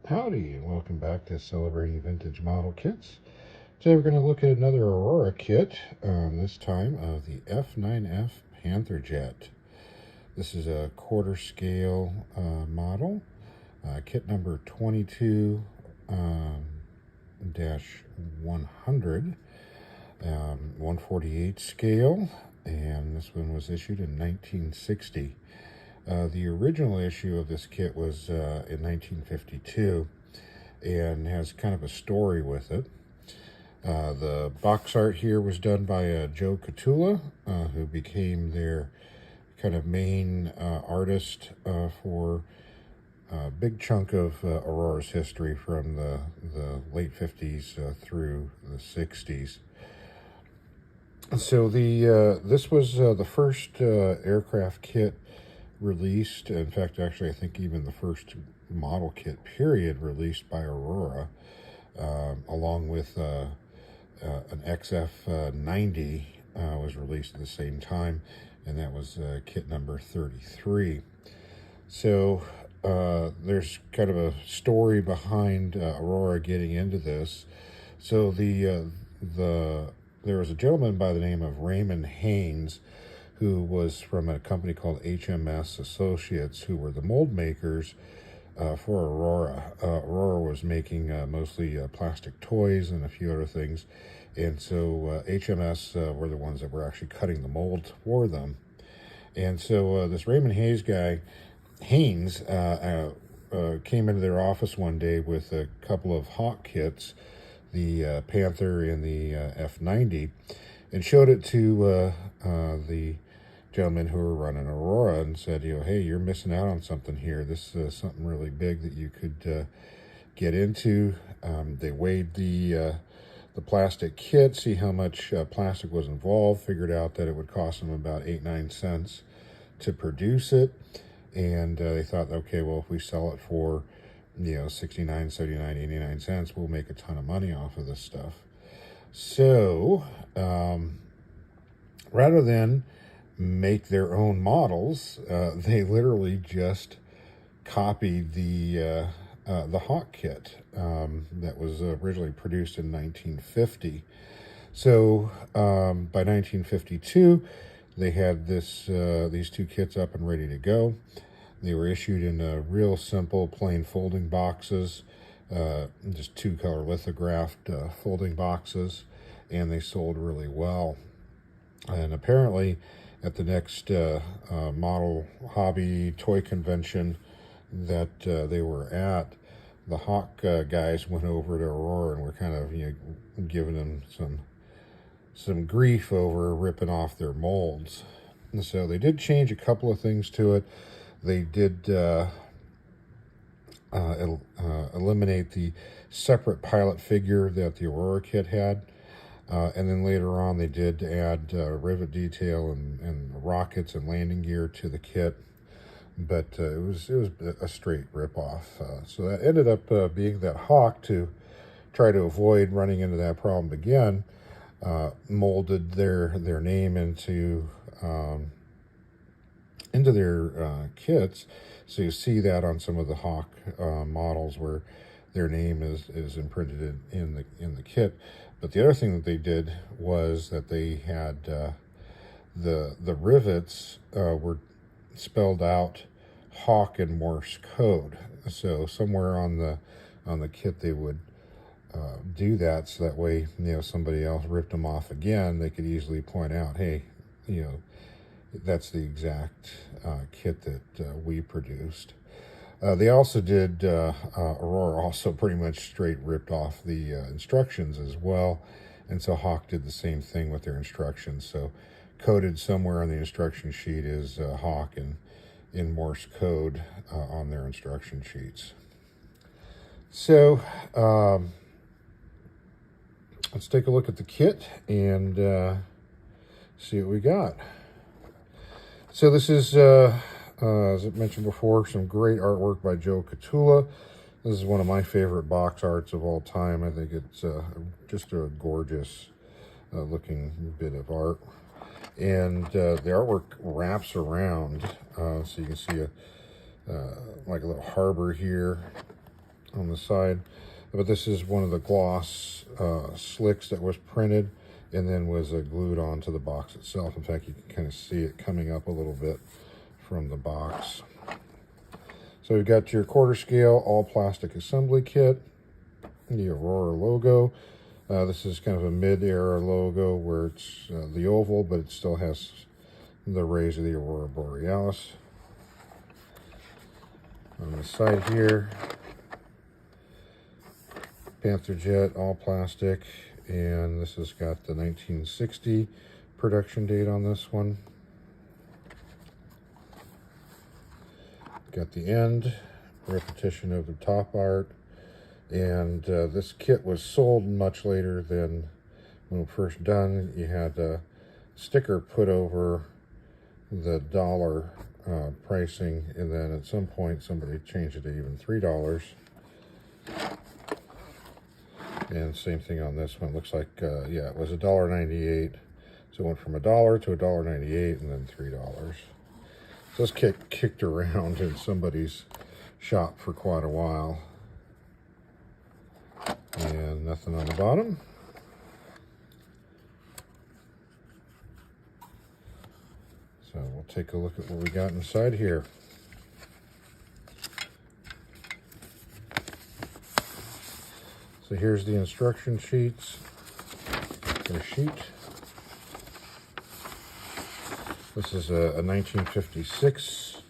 Howdy, and welcome back to Celebrating Vintage Model Kits. Today we're going to look at another Aurora kit, this time of the F9F Panther jet. This is a quarter scale model, kit number 22 100, 148 scale, and this one was issued in 1960. The original issue of this kit was in 1952 and has kind of a story with it. The box art here was done by Joe Catula, who became their kind of main artist for a big chunk of Aurora's history from the late 50s through the 60s. So this was the first aircraft kit released. In fact, actually, I think even the first model kit period released by Aurora, along with an XF90 was released at the same time, and that was kit number 33. So there's kind of a story behind Aurora getting into this. So there was a gentleman by the name of Raymond Haynes, who was from a company called HMS Associates, who were the mold makers for Aurora. Aurora was making mostly plastic toys and a few other things, and so HMS were the ones that were actually cutting the molds for them. And so this Raymond Haynes came into their office one day with a couple of Hawk kits, the Panther and the F90, and showed it to the gentlemen who were running Aurora and said, hey, you're missing out on something here. This is something really big that you could get into. They weighed the plastic kit, see how much plastic was involved, figured out that it would cost them about 8-9 cents to produce it. And they thought, okay, well, if we sell it for 69, 79, 89 cents, we'll make a ton of money off of this stuff. So rather than make their own models, they literally just copied the Hawk kit that was originally produced in 1950. So by 1952, they had these two kits up and ready to go. They were issued in real simple, plain folding boxes, just two-color lithographed folding boxes, and they sold really well. And apparently, at the next model hobby toy convention that they were at, the Hawk guys went over to Aurora and were kind of giving them some grief over ripping off their molds. And so they did change a couple of things to it. They did eliminate the separate pilot figure that the Aurora kit had. And then later on, they did add rivet detail and rockets and landing gear to the kit, but it was a straight rip-off. So that ended up being that Hawk, to try to avoid running into that problem again, molded their name into their kits. So you see that on some of the Hawk models where their name is imprinted in the kit. But the other thing that they did was that they had the rivets were spelled out Hawk in Morse code. So somewhere on the kit they would do that, so that way somebody else ripped them off again, they could easily point out, hey, that's the exact kit that we produced. They also did, Aurora also pretty much straight ripped off the instructions as well. And so Hawk did the same thing with their instructions. So coded somewhere on the instruction sheet is Hawk in Morse code on their instruction sheets. So let's take a look at the kit and see what we got. So this is... as I mentioned before, some great artwork by Joe Catula. This is one of my favorite box arts of all time. I think it's just a gorgeous looking bit of art. And the artwork wraps around, so you can see like a little harbor here. on the side. But this is one of the gloss slicks that was printed and then was glued onto the box itself. In fact, you can kind of see it coming up a little bit from the box. So we've got your quarter scale all plastic assembly kit, the Aurora logo. This is kind of a mid-era logo where it's the oval, but it still has the rays of the Aurora Borealis. On the side here, Panther jet, all plastic, and this has got the 1960 production date on this one. Got the end, repetition of the top art, and this kit was sold much later than when it was first done. You had a sticker put over the dollar pricing, and then at some point somebody changed it to even $3. And same thing on this one. Looks like, yeah, it was $1.98. So it went from $1 to $1.98 and then $3. So this kit kicked around in somebody's shop for quite a while. And nothing on the bottom. So we'll take a look at what we got inside here. So here's the instruction sheets, or sheet. This is a 1956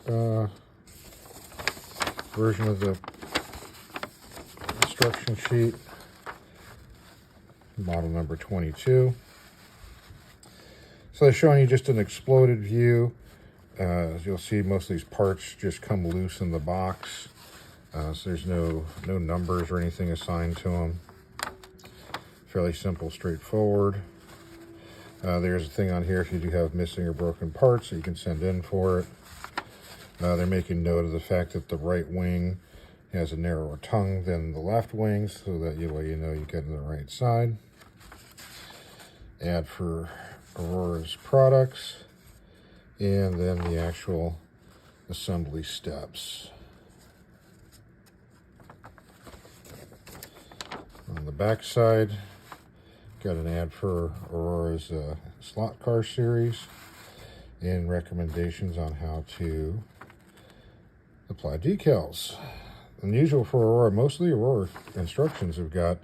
version of the instruction sheet, model number 22. So they're showing you just an exploded view. As you'll see, most of these parts just come loose in the box. So there's no numbers or anything assigned to them. Fairly simple, straightforward. There's a thing on here if you do have missing or broken parts that you can send in for it. They're making note of the fact that the right wing has a narrower tongue than the left wing, so that you know you get on the right side. Ad for Aurora's products, and then the actual assembly steps. On the back side, got an ad for Aurora's slot car series and recommendations on how to apply decals. Unusual for Aurora, most of the Aurora instructions have got,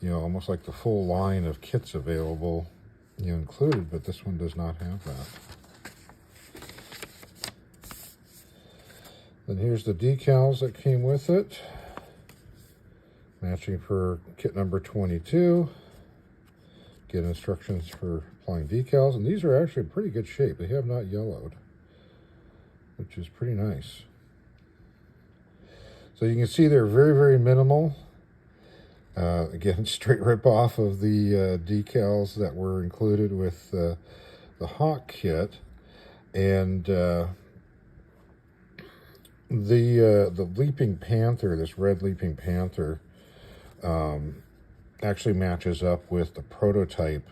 you know, almost like the full line of kits available, you know, included, but this one does not have that. Then here's the decals that came with it. Matching for kit number 22. Get instructions for applying decals, and these are actually in pretty good shape. They have not yellowed, which is pretty nice. So you can see they're very, very minimal. Again, straight rip off of the decals that were included with the Hawk kit, and the Leaping Panther, this red Leaping Panther, actually matches up with the prototype,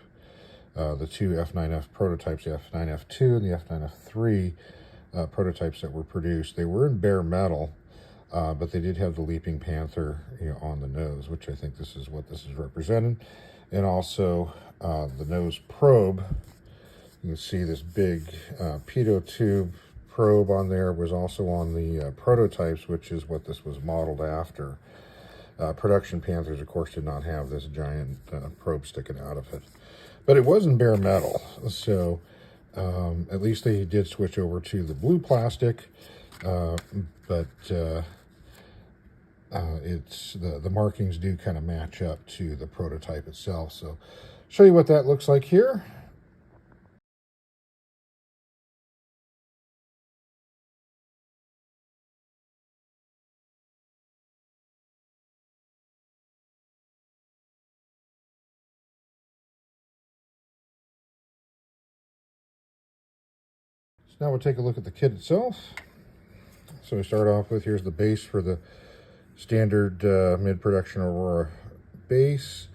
the two F9F prototypes, the F9F2 and the F9F3 prototypes that were produced. They were in bare metal, but they did have the Leaping Panther, you know, on the nose, which I think this is what this is represented. And also the nose probe. You can see this big pitot tube probe on there was also on the prototypes, which is what this was modeled after. Production Panthers, of course, did not have this giant probe sticking out of it. But it was in bare metal, so at least they did switch over to the blue plastic, but it's the markings do kind of match up to the prototype itself. So show you what that looks like here. So now we'll take a look at the kit itself. So we start off with, here's the base for the standard mid-production Aurora base.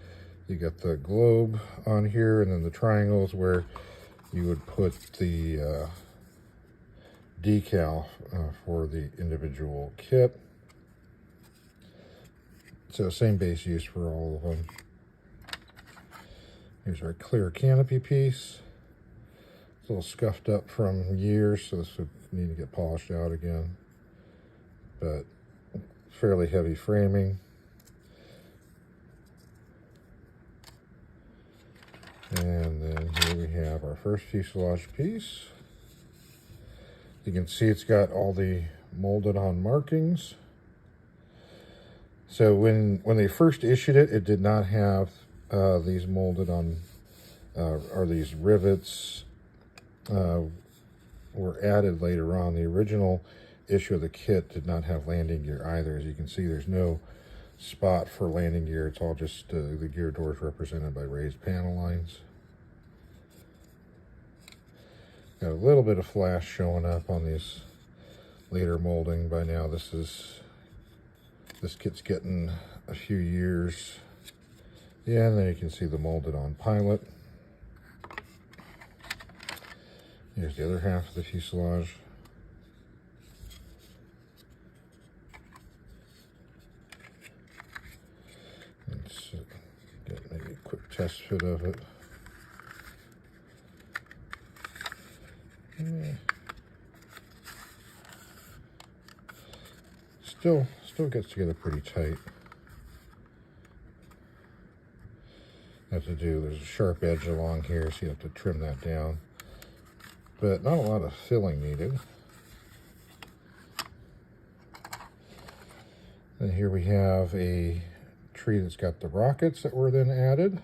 You got the globe on here, and then the triangles where you would put the decal for the individual kit. So same base use for all of them. Here's our clear canopy piece. It's a little scuffed up from years, so this would need to get polished out again. But fairly heavy framing. And then here we have our first fuselage piece. You can see it's got all the molded on markings. So when they first issued it, it did not have these molded on, or these rivets were added later on. The original issue of the kit did not have landing gear either. As you can see, there's no spot for landing gear. It's all just the gear doors represented by raised panel lines. Got a little bit of flash showing up on these later molding by now. This kit's getting a few years. Yeah, and then you can see the molded on pilot. Here's the other half of the fuselage. Let's get maybe a quick test fit of it. Yeah. Still gets together pretty tight. There's a sharp edge along here, so you have to trim that down. But not a lot of filling needed. And here we have a tree that's got the rockets that were then added.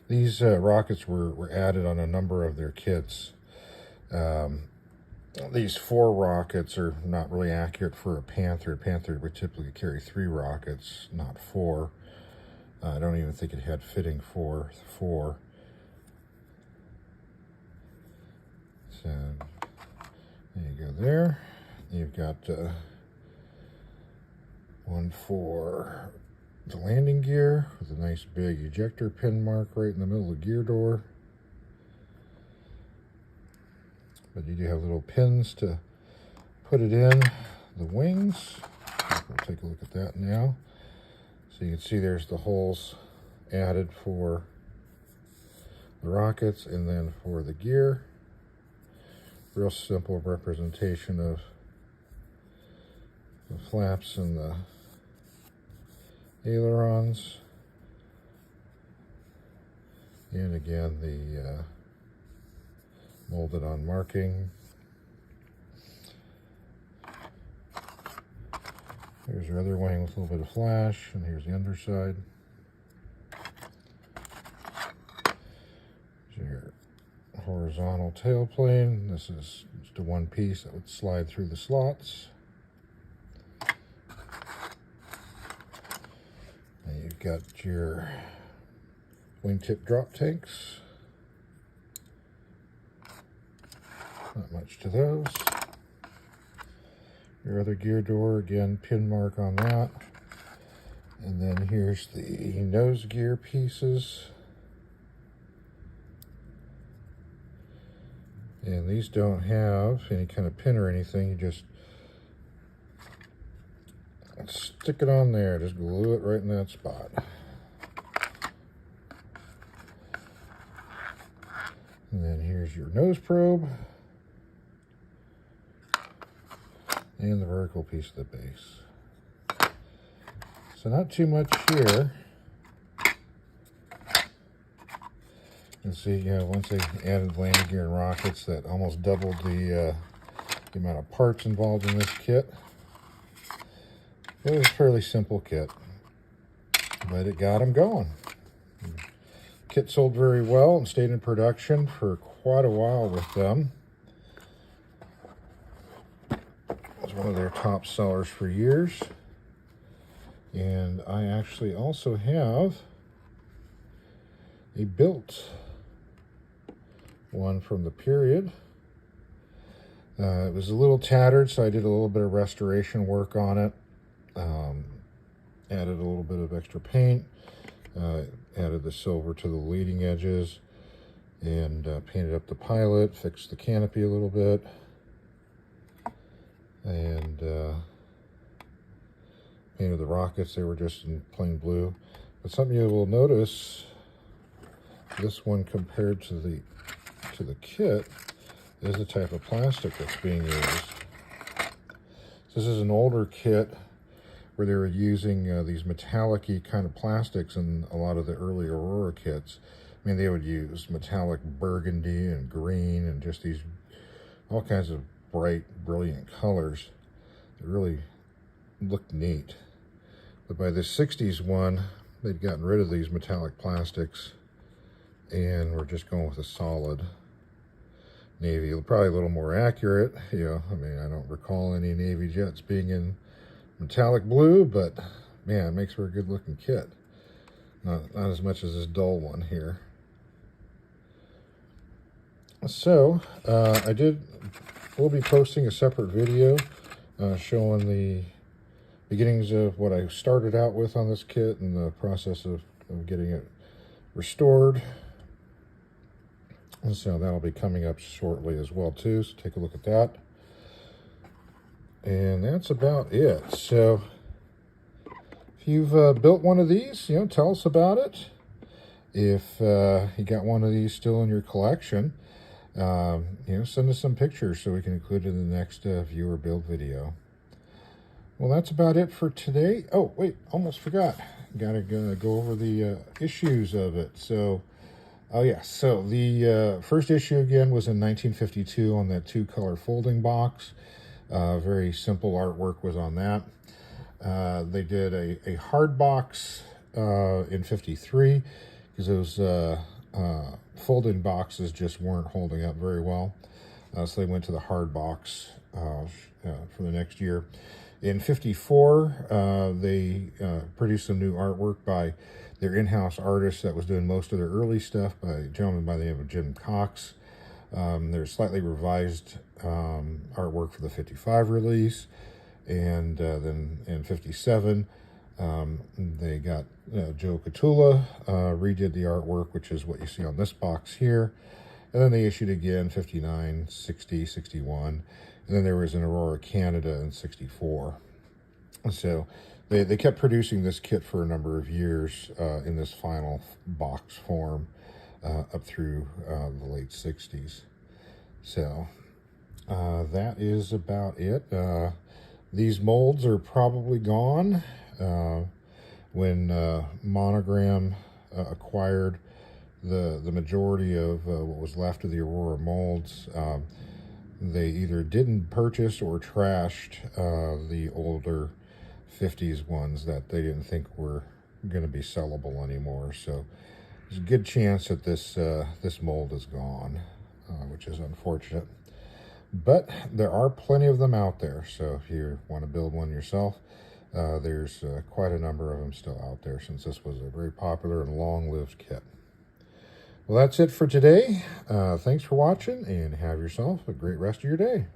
These rockets were added on a number of their kits. These 4 rockets are not really accurate for a Panther. A Panther would typically carry 3 rockets, not 4. I don't even think it had fitting for 4. So there you go there. You've got one for the landing gear with a nice big ejector pin mark right in the middle of the gear door. But you do have little pins to put it in the wings. We'll take a look at that now. So you can see there's the holes added for the rockets and then for the gear. Real simple representation of the flaps and the ailerons. And again, the molded on marking. Here's your other wing with a little bit of flash, and here's the underside. Here's your horizontal tail plane. This is just a one piece that would slide through the slots. And you've got your wingtip drop tanks. Not much to those. Your other gear door, again, pin mark on that. And then here's the nose gear pieces. And these don't have any kind of pin or anything. You just stick it on there. Just glue it right in that spot. And then here's your nose probe. And the vertical piece of the base. So not too much here. You can see, once they added landing gear and rockets, that almost doubled the amount of parts involved in this kit. It was a fairly simple kit, but it got them going. The kit sold very well and stayed in production for quite a while with them. It was one of their top sellers for years. And I actually also have a built one from the period. It was a little tattered, so I did a little bit of restoration work on it. Added a little bit of extra paint, added the silver to the leading edges, and painted up the pilot, fixed the canopy a little bit, and painted the rockets, they were just in plain blue. But something you will notice, this one compared to the kit, is the type of plastic that's being used. This is an older kit where they were using these metallic-y kind of plastics in a lot of the early Aurora kits. I mean, they would use metallic burgundy and green and just these all kinds of bright, brilliant colors. It really looked neat. But by the 60s one, they'd gotten rid of these metallic plastics and we're just going with a solid navy. Probably a little more accurate. You know, I mean, I don't recall any Navy jets being in metallic blue, but man, it makes for a good looking kit. Not as much as this dull one here. So, we'll be posting a separate video showing the beginnings of what I started out with on this kit and the process of getting it restored. And so that'll be coming up shortly as well too, so take a look at that. And that's about it. So if you've built one of these, you know, tell us about it. If you got one of these still in your collection, you know, send us some pictures so we can include it in the next viewer build video. Well, that's about it for today. Oh, wait, almost forgot. Gotta go over the issues of it. So, oh yeah, so the first issue again was in 1952 on that 2-color folding box. Very simple artwork was on that. They did a hard box in 53 because those folding boxes just weren't holding up very well. So they went to the hard box for the next year. In 54, they produced some new artwork by their in-house artist that was doing most of their early stuff, by a gentleman by the name of Jim Cox. There's slightly revised artwork for the 55 release. And then in 57, they got Joe Catula redid the artwork, which is what you see on this box here. And then they issued again 59, 60, 61. And then there was an Aurora Canada in 64. So they kept producing this kit for a number of years in this final box form up through the late 60s. So that is about it. These molds are probably gone. When Monogram acquired the majority of what was left of the Aurora molds, they either didn't purchase or trashed the older 50s ones that they didn't think were going to be sellable anymore. So there's a good chance that this mold is gone, which is unfortunate. But there are plenty of them out there, so if you want to build one yourself, there's quite a number of them still out there, since this was a very popular and long-lived kit. Well, that's it for today. Thanks for watching, and have yourself a great rest of your day.